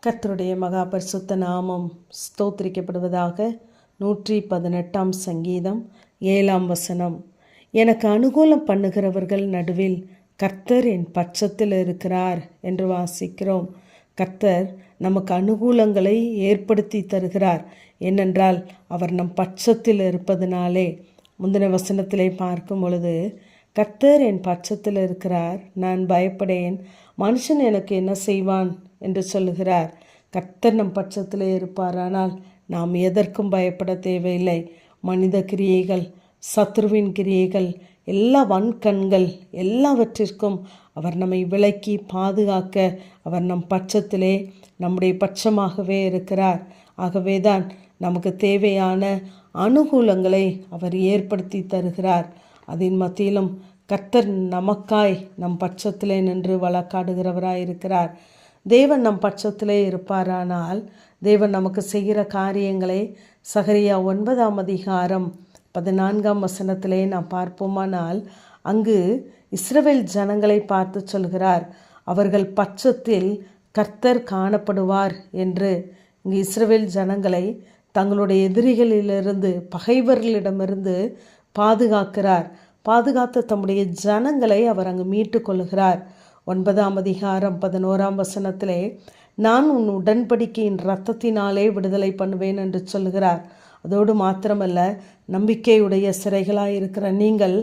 கர்த்தருடைய மகா பரிசுத்த நாமம் ஸ்தோத்திரிக்கப்படுவதாக. 118 சங்கீதம் 7 எனக்கு அனுகூலம் பண்ணுகிறவர்கள் நடுவில் கர்த்தர் என் பட்சத்தில் இருக்கிறார் என்று வாசிக்கிறோம். கர்த்தர் நமக்கு அனுகூலங்களை ஏற்படுத்தி தருகிறார். ஏனென்றால் அவர் நம் பட்சத்தில் இருப்பதனாலே. முந்தின வசனத்திலே பார்க்கும் பொழுது, கர்த்தர் என் பட்சத்தில் இருக்கிறார், நான் பயப்படேன், மனுஷன் எனக்கு என்ன செய்வான் என்று சொல்லுகிறார். கர்த்தர் நம் பட்சத்திலே இருப்பாரானால் நாம் எதற்கும் பயப்பட தேவையில்லை. மனித கிரியைகள், சத்ருவின் கிரியைகள், எல்லா வன்கண்கள் எல்லாவற்றிற்கும் அவர் நம்மை விலக்கி பாதுகாக்க அவர் நம் பட்சத்திலே நம்முடைய பட்சமாகவே இருக்கிறார். ஆகவேதான் நமக்கு தேவையான அனுகூலங்களை அவர் ஏற்படுத்தி தருகிறார். அதன் மத்தியிலும் கர்த்தர் நமக்காய் நம் பட்சத்திலே நின்று வழக்காடுகிறவராய் இருக்கிறார். தேவன் நம் பட்சத்திலே இருப்பாரானால் தேவன் நமக்கு செய்கிற காரியங்களை சகரியா 9 நாம் பார்ப்போமானால், அங்கு இஸ்ரவேல் ஜனங்களை பார்த்து சொல்கிறார், அவர்கள் பட்சத்தில் கர்த்தர் காணப்படுவார் என்று. இங்கு இஸ்ரவேல் ஜனங்களை தங்களுடைய எதிரிகளிலிருந்து, பகைவர்களிடமிருந்து பாதுகாக்கிறார். பாதுகாத்த தம்முடைய ஜனங்களை அவர் அங்கு மீட்டு கொள்கிறார். 9 நான் உன் உடன்படிக்கையின் இரத்தத்தினாலே விடுதலை பண்ணுவேன் என்று சொல்கிறார். அதோடு மாத்திரமல்ல, நம்பிக்கையுடைய சிறைகளாயிருக்கிற நீங்கள்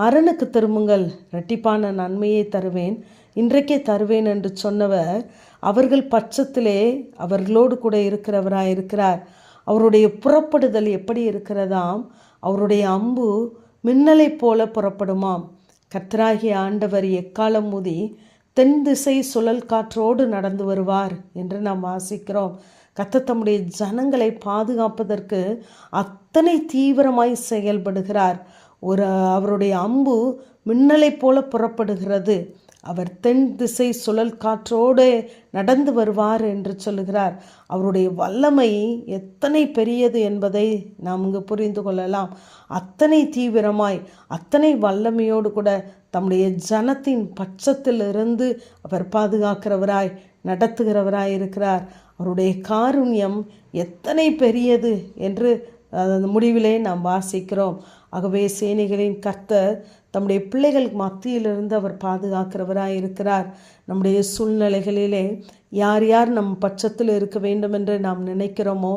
அரணுக்கு திரும்புங்கள், இரட்டிப்பான நன்மையை தருவேன், இன்றைக்கே தருவேன் என்று சொன்னவர் அவர்கள் பட்சத்திலே அவர்களோடு கூட இருக்கிறவராயிருக்கிறார். அவருடைய புறப்படுதல் எப்படி இருக்கிறதாம்? அவருடைய அம்பு மின்னலை போல புறப்படுமாம். கர்த்தராகிய ஆண்டவர் எக்காலம் ஊதி தென் திசை சுழல் காற்றோடு நடந்து வருவார் என்று நாம் வாசிக்கிறோம். கர்த்தர் தம்முடைய ஜனங்களை பாதுகாப்பதற்கு அத்தனை தீவிரமாய் செயல்படுகிறார். அவருடைய அம்பு மின்னலை போல புறப்படுகிறது. அவர் தென் திசை சுழல் காற்றோடு நடந்து வருவார் என்று சொல்லுகிறார். அவருடைய வல்லமை எத்தனை பெரியது என்பதை நாம் இங்கு புரிந்து கொள்ளலாம். அத்தனை தீவிரமாய், அத்தனை வல்லமையோடு கூட தம்முடைய ஜனத்தின் பட்சத்தில் இருந்து அவர் பாதுகாக்கிறவராய், நடத்துகிறவராய் இருக்கிறார். அவருடைய காருண்யம் எத்தனை பெரியது என்று முடிவிலே நாம் வாசிக்கிறோம். ஆகவே சேனைகளின் கர்த்தர் தம்முடைய பிள்ளைகள் மத்தியிலிருந்து அவர் பாதுகாக்கிறவராய் இருக்கிறார். நம்முடைய சூழ்நிலைகளிலே யார் யார் நம் பட்சத்தில் இருக்க வேண்டும் என்று நாம் நினைக்கிறோமோ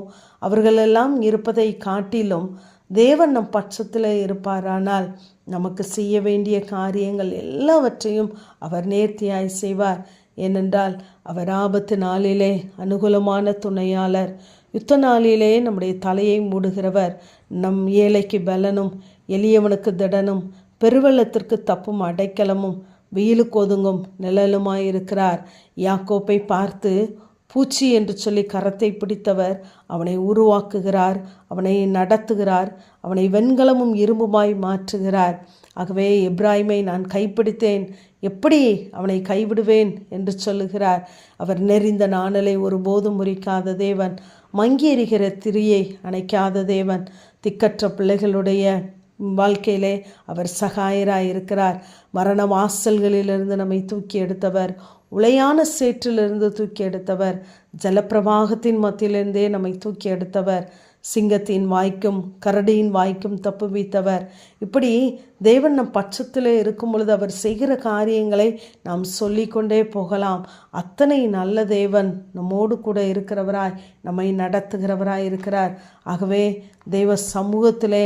அவர்களெல்லாம் இருப்பதை காட்டிலும் தேவன் நம் பட்சத்தில் இருப்பாரானால் நமக்கு செய்ய வேண்டிய காரியங்கள் எல்லாவற்றையும் அவர் நேர்த்தியாய் செய்வார். ஏனென்றால் அவர் ஆபத்து நாளிலே அனுகூலமான துணையாளர், யுத்த நாளிலே நம்முடைய தலையை மூடுகிறவர், நம் ஏழைக்கு பலனும் எளியவனுக்கு திடனும் பெருவெள்ளத்திற்கு தப்பும் அடைக்கலமும் வெயிலுக்கு ஒதுங்கும் நிழலுமாயிருக்கிறார். யாக்கோப்பை பார்த்து பூச்சி என்று சொல்லி கரத்தை பிடித்தவர் அவனை உருவாக்குகிறார், அவனை நடத்துகிறார், அவனை வெண்கலமும் இரும்புமாய் மாற்றுகிறார். ஆகவே எப்ராயிமை நான் கைப்பிடித்தேன், எப்படி அவனை கைவிடுவேன் என்று சொல்லுகிறார். அவர் நெறிந்த நாணலை ஒருபோதும் முறிக்காத தேவன், மங்கி எறிகிற திரியை அணைக்காத தேவன். திக்கற்ற பிள்ளைகளுடைய வாழ்க்கையிலே அவர் சகாயராய் இருக்கிறார். மரண வாசல்களிலிருந்து நம்மை தூக்கி எடுத்தவர், உளையான சேற்றிலிருந்து தூக்கி எடுத்தவர், ஜலப்பிரவாகத்தின் மத்தியிலிருந்தே நம்மை தூக்கி எடுத்தவர், சிங்கத்தின் வாய்க்கும் கரடியின் வாய்க்கும் தப்புவித்தவர். இப்படி தேவன் நம் பட்சத்தில் இருக்கும் பொழுது அவர் செய்கிற காரியங்களை நாம் சொல்லிக்கொண்டே போகலாம். அத்தனை நல்ல தேவன் நம்மோடு கூட இருக்கிறவராய், நம்மை நடத்துகிறவராய் இருக்கிறார். ஆகவே தேவ சமூகத்திலே,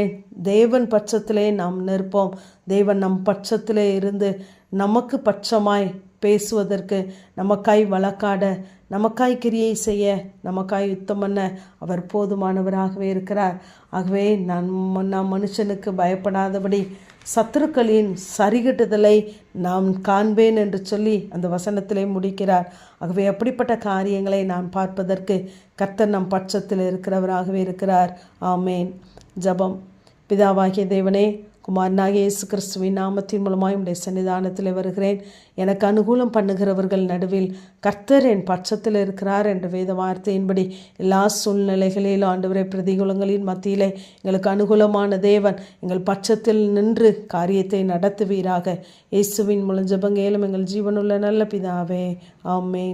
தேவன் பட்சத்திலே நாம் நிற்போம். தேவன் நம் பட்சத்திலே இருந்து நமக்கு பட்சமாய் பேசுவதற்கு, நமக்காய் வழக்காட, நமக்காய் கிரியை செய்ய, நமக்காய் யுத்தம் பண்ண அவர் போதுமானவராகவே இருக்கிறார். ஆகவே நாம் மனுஷனுக்கு பயப்படாதபடி சத்துருக்களின் சரிகட்டுதலை நாம் காண்பேன் என்று சொல்லி அந்த வசனத்திலே முடிக்கிறார். ஆகவே அப்படிப்பட்ட காரியங்களை நாம் பார்ப்பதற்கு கர்த்தர் நம் பட்சத்தில் இருக்கிறவராகவே இருக்கிறார். ஆமேன். ஜெபம். பிதாவாகிய தேவனே, குமாரனாகிய இயேசு கிறிஸ்துவின் நாமத்தின் மூலமாய் உடைய சன்னிதானத்தில் வருகிறேன். எனக்கு அனுகூலம் பண்ணுகிறவர்கள் நடுவில் கர்த்தர் என் பட்சத்தில் இருக்கிறார் என்ற வேத வார்த்தையின்படி எல்லா சூழ்நிலைகளிலும் ஆண்டவரே, பிரதிகூலங்களின் மத்தியிலே எங்களுக்கு அனுகூலமான தேவன் எங்கள் பட்சத்தில் நின்று காரியத்தை நடத்துவீராக. இயேசுவின் மூலம் ஜெபங்கேலும் எங்கள் ஜீவனுள்ள நல்ல பிதாவே. ஆமென்.